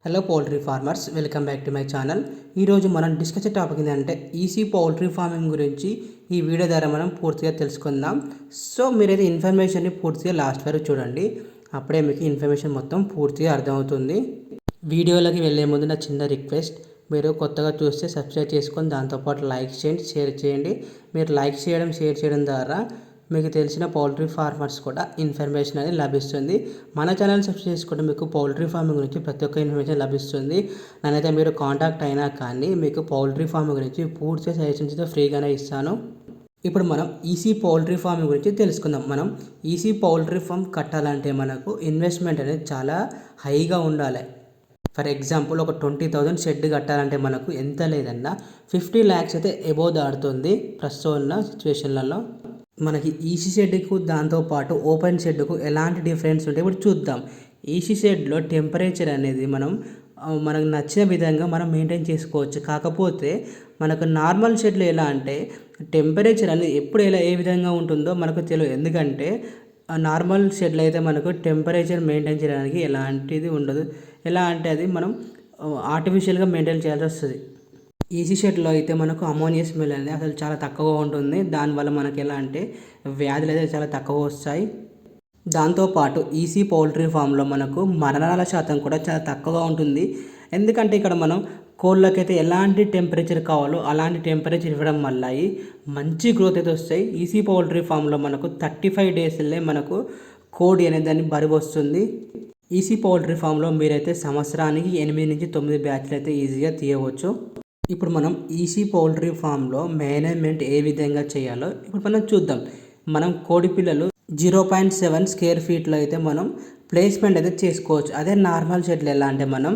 Hello poultry farmers, welcome back to my channel. ఈరోజు మనం discuss topic ఏంటంటే EC poultry farming గురించి ఈ వీడియో ద్వారా మనం పూర్తిగా తెలుసుకుందాం. సో మీరైతే ఇన్ఫర్మేషన్ని పూర్తిగా లాస్ట్ వరకు చూడండి, అప్పుడే మీకు ఇన్ఫర్మేషన్ మొత్తం పూర్తిగా అర్థమవుతుంది. వీడియోలోకి వెళ్ళే ముందు నా చిన్న రిక్వెస్ట్, మీరు కొత్తగా చూస్తే సబ్స్క్రైబ్ చేసుకొని దాంతోపాటు లైక్ చేయండి, షేర్ చేయండి. మీరు లైక్ చేయడం, షేర్ చేయడం ద్వారా మీకు తెలిసిన పౌల్ట్రీ ఫార్మర్స్ కూడా ఇన్ఫర్మేషన్ అనేది లభిస్తుంది. మన ఛానల్ సబ్స్క్రైబ్ చేసుకుంటే మీకు పౌల్ట్రీ ఫార్మింగ్ గురించి ప్రతి ఒక్క ఇన్ఫర్మేషన్ లభిస్తుంది. నన్నైతే మీరు కాంటాక్ట్ అయినా కానీ మీకు పౌల్ట్రీ ఫార్మింగ్ గురించి పూర్తి సజెషన్స్ ఫ్రీగానే ఇస్తాను. ఇప్పుడు మనం ఈసీ పౌల్ట్రీ ఫార్మింగ్ గురించి తెలుసుకుందాం. మనం ఈసీ పౌల్ట్రీ ఫామ్ కట్టాలంటే మనకు ఇన్వెస్ట్మెంట్ అనేది చాలా హైగా ఉండాలి. ఫర్ ఎగ్జాంపుల్, ఒక 20,000 షెడ్ కట్టాలంటే మనకు ఎంత లేదన్నా 50 lakhs అయితే అబోవ్ దాడుతుంది ప్రస్తుతం ఉన్న సిచ్యువేషన్లలో. మనకి ఈసీ షెడ్కు దాంతోపాటు ఓపెన్ షెడ్కు ఎలాంటి డిఫరెన్స్ ఉంటే ఇప్పుడు చూద్దాం. ఈసీ షెడ్లో టెంపరేచర్ అనేది మనకు నచ్చిన విధంగా మనం మెయింటైన్ చేసుకోవచ్చు. కాకపోతే మనకు నార్మల్ షెడ్లో ఎలా అంటే టెంపరేచర్ అనేది ఎప్పుడు ఏ విధంగా ఉంటుందో మనకు తెలియదు. ఎందుకంటే నార్మల్ షెడ్లో అయితే మనకు టెంపరేచర్ మెయింటైన్ చేయడానికి ఎలాంటిది ఉండదు. ఎలా అంటే అది మనం ఆర్టిఫిషియల్గా మెయింటైన్ చేయాల్సి వస్తుంది. ఈసీ షెడ్లో అయితే మనకు అమోనియా స్మెల్ అనేది అసలు చాలా తక్కువగా ఉంటుంది. దానివల్ల మనకి ఎలా అంటే వ్యాధులు అయితే చాలా తక్కువ వస్తాయి. దాంతోపాటు ఈసీ పౌల్ట్రీ ఫామ్లో మనకు మరణాల శాతం కూడా చాలా తక్కువగా ఉంటుంది. ఎందుకంటే ఇక్కడ మనం కోళ్ళకైతే ఎలాంటి టెంపరేచర్ కావాలో అలాంటి టెంపరేచర్ ఇవ్వడం వల్ల మంచి గ్రోత్ అయితే వస్తాయి. ఈసీ పౌల్ట్రీ ఫామ్లో మనకు 35 daysలే మనకు కోడి అనేది దాన్ని బరువు వస్తుంది. ఈసీ పౌల్ట్రీ ఫామ్లో మీరైతే సంవత్సరానికి 8 నుంచి 9 బ్యాచ్లు అయితే ఈజీగా తీయవచ్చు. ఇప్పుడు మనం ఈసీ పౌల్ట్రీ ఫామ్లో మేనేజ్మెంట్ ఏ విధంగా చేయాలో ఇప్పుడు మనం చూద్దాం. మనం కోడి పిల్లలు 0.7 square feetలో అయితే మనం ప్లేస్మెంట్ అయితే చేసుకోవచ్చు. అదే నార్మల్ షెడ్లు ఎలా అంటే మనం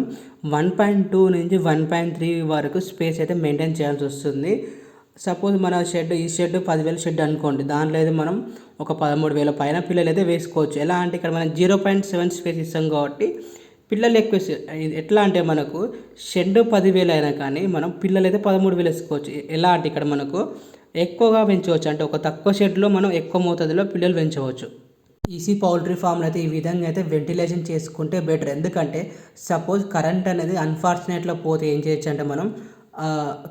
1.2 నుంచి 1.3 వరకు స్పేస్ అయితే మెయింటైన్ చేయాల్సి వస్తుంది. సపోజ్ మన ఈ షెడ్ 10,000 షెడ్ అనుకోండి, దాంట్లో అయితే మనం ఒక 13,000 పైన పిల్లలు అయితే వేసుకోవచ్చు. ఎలా అంటే ఇక్కడ మనం 0.7 స్పేస్ ఇస్తాం కాబట్టి పిల్లలు ఎక్కువ. ఎట్లా అంటే మనకు షెడ్ 10,000 అయినా కానీ మనం పిల్లలు అయితే 13,000 వేసుకోవచ్చు. ఎలా అంటే ఇక్కడ మనకు ఎక్కువగా పెంచవచ్చు, అంటే ఒక తక్కువ షెడ్లో మనం ఎక్కువ మోతాదులో పిల్లలు పెంచవచ్చు. ఈసీ పౌల్ట్రీ ఫామ్లో అయితే ఈ విధంగా అయితే వెంటిలేషన్ చేసుకుంటే బెటర్. ఎందుకంటే సపోజ్ కరెంట్ అనేది అన్ఫార్చునేట్లో పోతే ఏం చేయొచ్చు అంటే మనం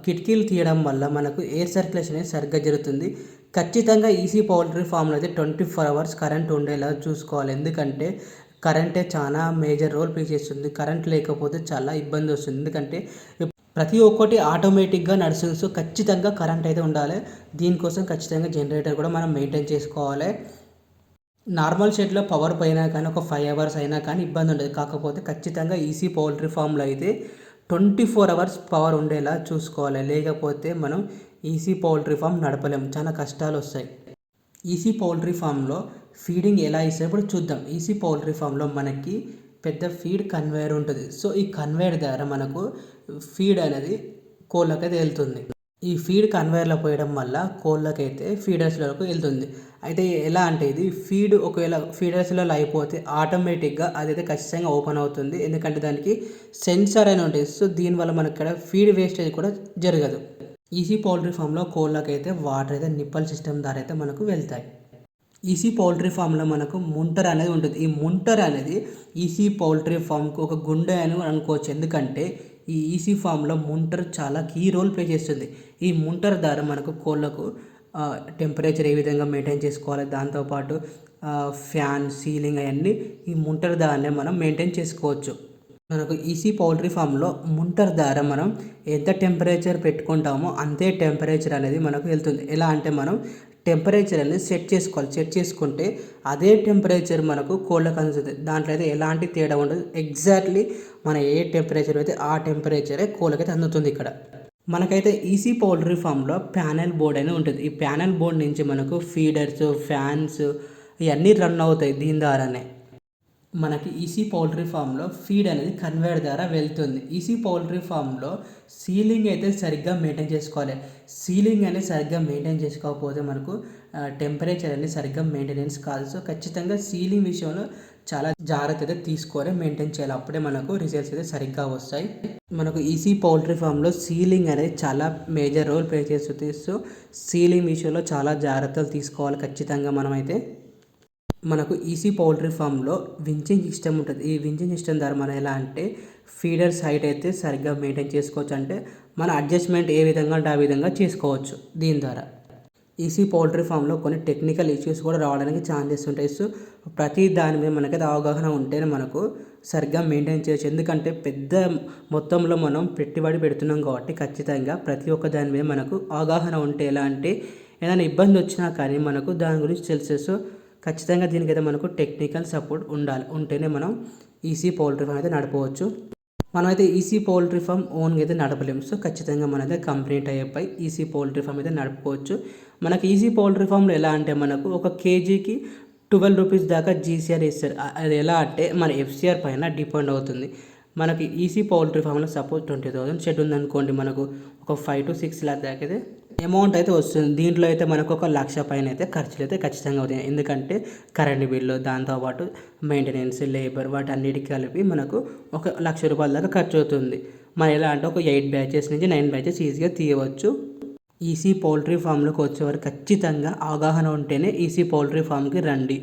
కిటికీలు తీయడం వల్ల మనకు ఎయిర్ సర్క్యులేషన్ అనేది సరిగ్గా జరుగుతుంది. ఖచ్చితంగా ఈసీ పౌల్ట్రీ ఫామ్లో అయితే 24 hours కరెంట్ ఉండేలా చూసుకోవాలి. ఎందుకంటే కరెంటే చాలా మేజర్ రోల్ ప్లే చేస్తుంది. కరెంట్ లేకపోతే చాలా ఇబ్బంది వస్తుంది. ఎందుకంటే ప్రతి ఒక్కటి ఆటోమేటిక్గా నడుస్తుంది. సో ఖచ్చితంగా కరెంట్ అయితే ఉండాలి. దీనికోసం ఖచ్చితంగా జనరేటర్ కూడా మనం మెయింటైన్ చేసుకోవాలి. నార్మల్ షెడ్లో పవర్ పోయినా కానీ ఒక 5 hours అయినా కానీ ఇబ్బంది ఉండదు. కాకపోతే ఖచ్చితంగా ఈసీ పౌల్ట్రీ ఫామ్లో అయితే 24 hours పవర్ ఉండేలా చూసుకోవాలి. లేకపోతే మనం ఈసీ పౌల్ట్రీ ఫామ్ నడపలేము, చాలా కష్టాలు వస్తాయి. ఈసీ పౌల్ట్రీ ఫామ్లో ఫీడింగ్ ఎలా ఇస్తే ఇప్పుడు చూద్దాం. ఈసీ పౌల్ట్రీ ఫామ్లో మనకి పెద్ద ఫీడ్ కన్వేయర్ ఉంటుంది. సో ఈ కన్వేయర్ ద్వారా మనకు ఫీడ్ అనేది కోళ్ళకైతే వెళ్తుంది. ఈ ఫీడ్ కన్వేయర్లో పోయడం వల్ల కోళ్ళకైతే ఫీడర్స్లోకి వెళ్తుంది. అయితే ఎలా అంటే ఇది ఫీడ్ ఒకవేళ ఫీడర్స్లో అయిపోతే ఆటోమేటిక్గా అదైతే ఖచ్చితంగా ఓపెన్ అవుతుంది. ఎందుకంటే దానికి సెన్సార్ అని ఉంటుంది. సో దీనివల్ల మనకి ఇక్కడ ఫీడ్ వేస్టేజ్ కూడా జరగదు. ఈసీ పౌల్ట్రీ ఫామ్లో కోళ్ళకైతే వాటర్ అయితే నిప్పల్ సిస్టమ్ ద్వారా అయితే మనకు వెళ్తాయి. ఈసీ పౌల్ట్రీ ఫామ్లో మనకు ముంటర్ అనేది ఉంటుంది. ఈ ముంటర్ అనేది ఈసీ పౌల్ట్రీ ఫామ్కు ఒక గుండె అని అనుకోవచ్చు. ఎందుకంటే ఈ ఈసీ ఫామ్లో ముంటర్ చాలా కీ రోల్ ప్లే చేస్తుంది. ఈ ముంటర్ ద్వారా మనకు కోళ్ళకు టెంపరేచర్ ఏ విధంగా మెయింటైన్ చేసుకోవాలి, దాంతోపాటు ఫ్యాన్, సీలింగ్ అవన్నీ ఈ ముంటర్ ద్వారానే మనం మెయింటైన్ చేసుకోవచ్చు. మనకు ఈసీ పౌల్ట్రీ ఫామ్లో ముంటర్ ద్వారా మనం ఎంత టెంపరేచర్ పెట్టుకుంటామో అంతే టెంపరేచర్ అనేది మనకు వెళ్తుంది. ఎలా అంటే మనం టెంపరేచర్ అనేది సెట్ చేసుకోవాలి. సెట్ చేసుకుంటే అదే టెంపరేచర్ మనకు కోళ్ళకు అందుతుంది. దాంట్లో అయితే ఎలాంటి తేడా ఉండదు. ఎగ్జాక్ట్లీ మన ఏ టెంపరేచర్ అయితే ఆ టెంపరేచరే కోళ్ళకైతే అందుతుంది. ఇక్కడ మనకైతే ఈసీ పౌల్ట్రీ ఫామ్లో ప్యానెల్ బోర్డ్ అనేది ఉంటుంది. ఈ ప్యానెల్ బోర్డ్ నుంచి మనకు ఫీడర్స్, ఫ్యాన్స్ ఇవన్నీ రన్ అవుతాయి. దీని ద్వారానే మనకి ఈసీ పౌల్ట్రీ ఫామ్లో ఫీడ్ అనేది కన్వేయర్ ద్వారా వెళ్తుంది. ఈసీ పౌల్ట్రీ ఫామ్లో సీలింగ్ అయితే సరిగ్గా మెయింటైన్ చేసుకోవాలి. సీలింగ్ అనేది సరిగ్గా మెయింటైన్ చేసుకోకపోతే మనకు టెంపరేచర్ అనేది సరిగ్గా మెయింటెనెన్స్ కాదు. సో ఖచ్చితంగా సీలింగ్ విషయంలో చాలా జాగ్రత్త అయితే తీసుకొని మెయింటైన్ చేయాలి. అప్పుడే మనకు రిజల్ట్స్ అయితే సరిగ్గా వస్తాయి. మనకు ఈసీ పౌల్ట్రీ ఫామ్లో సీలింగ్ అనేది చాలా మేజర్ రోల్ ప్లే చేస్తుంది. సో సీలింగ్ విషయంలో చాలా జాగ్రత్తలు తీసుకోవాలి ఖచ్చితంగా మనమైతే. మనకు ఈసీ పౌల్ట్రీ ఫామ్లో వించింగ్ సిస్టమ్ ఉంటుంది. ఈ వించింగ్ సిస్టమ్ ద్వారా మనం ఎలా అంటే ఫీడర్స్ హైట్ అయితే సరిగ్గా మెయింటైన్ చేసుకోవచ్చు. అంటే మన అడ్జస్ట్మెంట్ ఏ విధంగా అంటే ఆ విధంగా చేసుకోవచ్చు దీని ద్వారా. ఈసీ పౌల్ట్రీ ఫామ్లో కొన్ని టెక్నికల్ ఇష్యూస్ కూడా రావడానికి ఛాన్సెస్ ఉంటాయి. సో ప్రతి దాని మీద మనకైతే అవగాహన ఉంటేనే మనకు సరిగ్గా మెయింటైన్ చేయొచ్చు. ఎందుకంటే పెద్ద మొత్తంలో మనం పెట్టుబడి పెడుతున్నాం కాబట్టి ఖచ్చితంగా ప్రతి ఒక్క దాని మీద మనకు అవగాహన ఉంటే ఎలా అంటే ఏదైనా ఇబ్బంది వచ్చినా కానీ మనకు దాని గురించి తెలుసు. సో ఖచ్చితంగా దీనికైతే మనకు టెక్నికల్ సపోర్ట్ ఉండాలి. ఉంటేనే మనం ఈసీ పౌల్ట్రీ ఫామ్ అయితే నడపవచ్చు. మనమైతే ఈసీ పౌల్ట్రీ ఫామ్ ఓన్గా అయితే నడపలేము. సో ఖచ్చితంగా మనైతే కంపెనీ టైప్ అయి ఈసీ పౌల్ట్రీ ఫామ్ అయితే నడుపుకోవచ్చు. మనకి ఈసీ పౌల్ట్రీ ఫామ్లో ఎలా అంటే మనకు ఒక కేజీకి 12 రూపీస్ దాకా జీసీఆర్ ఇస్తారు. అది ఎలా అంటే మన ఎఫ్సిఆర్ పైన డిపెండ్ అవుతుంది. మనకి ఈసీ పౌల్ట్రీ ఫామ్లో సపోజ్ 20,000 షెడ్ ఉందనుకోండి, మనకు ఒక 5 to 6 lakh దాకా అయితే అమౌంట్ అయితే వస్తుంది. దీంట్లో అయితే మనకు ఒక 1,00,000 పైన అయితే ఖర్చులు అయితే ఖచ్చితంగా అవుతాయి. ఎందుకంటే కరెంట్ బిల్లు, దాంతోపాటు మెయింటెనెన్స్, లేబర్ వాటన్నిటికి కలిపి మనకు ఒక 1,00,000 రూపాయల దాకా ఖర్చు అవుతుంది. మనం ఎలా అంటే ఒక 8 బ్యాచెస్ నుంచి 9 బ్యాచెస్ ఈజీగా తీయవచ్చు. ఈసీ పౌల్ట్రీ ఫామ్లోకి వచ్చేవారు ఖచ్చితంగా అవగాహన ఉంటేనే ఈసీ పౌల్ట్రీ ఫామ్కి రండి.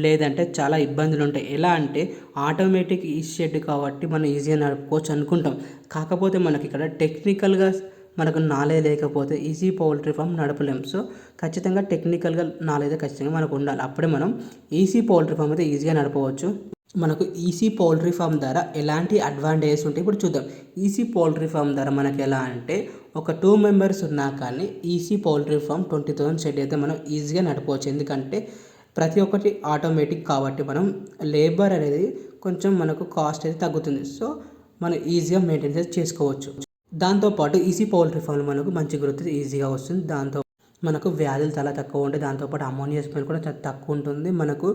లేదంటే చాలా ఇబ్బందులు ఉంటాయి. ఎలా అంటే ఆటోమేటిక్ ఈ షెడ్ కాబట్టి మనం ఈజీగా నడుపుకోవచ్చు అనుకుంటాం. కాకపోతే మనకి ఇక్కడ టెక్నికల్గా మనకు నాలెడ్జ్ లేకపోతే ఈసీ పౌల్ట్రీ ఫామ్ నడపలేం. సో ఖచ్చితంగా టెక్నికల్గా నాలెడ్జ్ ఖచ్చితంగా మనకు ఉండాలి. అప్పుడే మనం ఈసీ పౌల్ట్రీ ఫామ్ అయితే ఈజీగా నడపవచ్చు. మనకు ఈసీ పౌల్ట్రీ ఫామ్ ద్వారా ఎలాంటి అడ్వాంటేజెస్ ఉంటాయి ఇప్పుడు చూద్దాం. ఈసీ పౌల్ట్రీ ఫామ్ ద్వారా మనకి ఎలా అంటే ఒక 2 members ఉన్నా కానీ ఈసీ పౌల్ట్రీ ఫామ్ 20,000 షెడ్ అయితే మనం ఈజీగా నడపవచ్చు. ఎందుకంటే ప్రతి ఒక్కటి ఆటోమేటిక్ కాబట్టి మనం లేబర్ అనేది కొంచెం మనకు కాస్ట్ అయితే తగ్గుతుంది. సో మనం ఈజీగా మెయింటెనెన్స్ చేసుకోవచ్చు. దాంతోపాటు ఈసీ పౌల్ట్రీ ఫామ్లో మనకు మంచి గ్రోత్ ఈజీగా వస్తుంది. దాంతో మనకు వ్యాధులు చాలా తక్కువ ఉంటాయి. దాంతోపాటు అమోనియా స్మెల్ కూడా చాలా తక్కువ ఉంటుంది. మనకు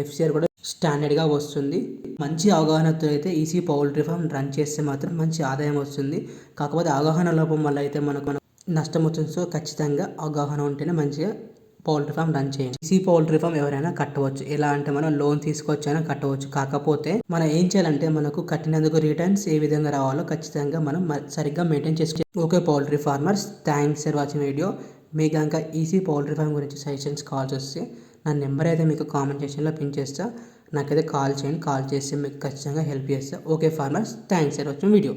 ఎఫ్సిఆర్ కూడా స్టాండర్డ్గా వస్తుంది. మంచి అవగాహనతో అయితే ఈసీ పౌల్ట్రీ ఫామ్ రన్ చేస్తే మాత్రం మంచి ఆదాయం వస్తుంది. కాకపోతే అవగాహన లోపం వల్ల అయితే మనకు నష్టం వస్తుంది. సో ఖచ్చితంగా అవగాహన ఉంటేనే మంచిగా పౌల్ట్రీ ఫామ్ రన్ చేయండి. ఈసీ పౌల్ట్రీ ఫామ్ ఎవరైనా కట్టవచ్చు. ఎలా అంటే మనం లోన్ తీసుకొచ్చైనా కట్టవచ్చు. కాకపోతే మనం ఏం చేయాలంటే మనకు కట్టినందుకు రిటర్న్స్ ఏ విధంగా రావాలో ఖచ్చితంగా మనం సరిగ్గా మెయింటైన్ చేసుకోవాలి. Okay poultry farmers, thanks for watching video. మీకు కనుక ఈసీ పౌల్ట్రీ ఫామ్ గురించి సజెషన్స్ కాల్స్ వస్తే నా నెంబర్ అయితే మీకు కామెంట్ సెక్షన్లో పిన్ చేస్తా. నాకైతే కాల్ చేయండి. కాల్ చేస్తే మీకు ఖచ్చితంగా హెల్ప్ చేస్తా. Okay farmers, thanks for watching video.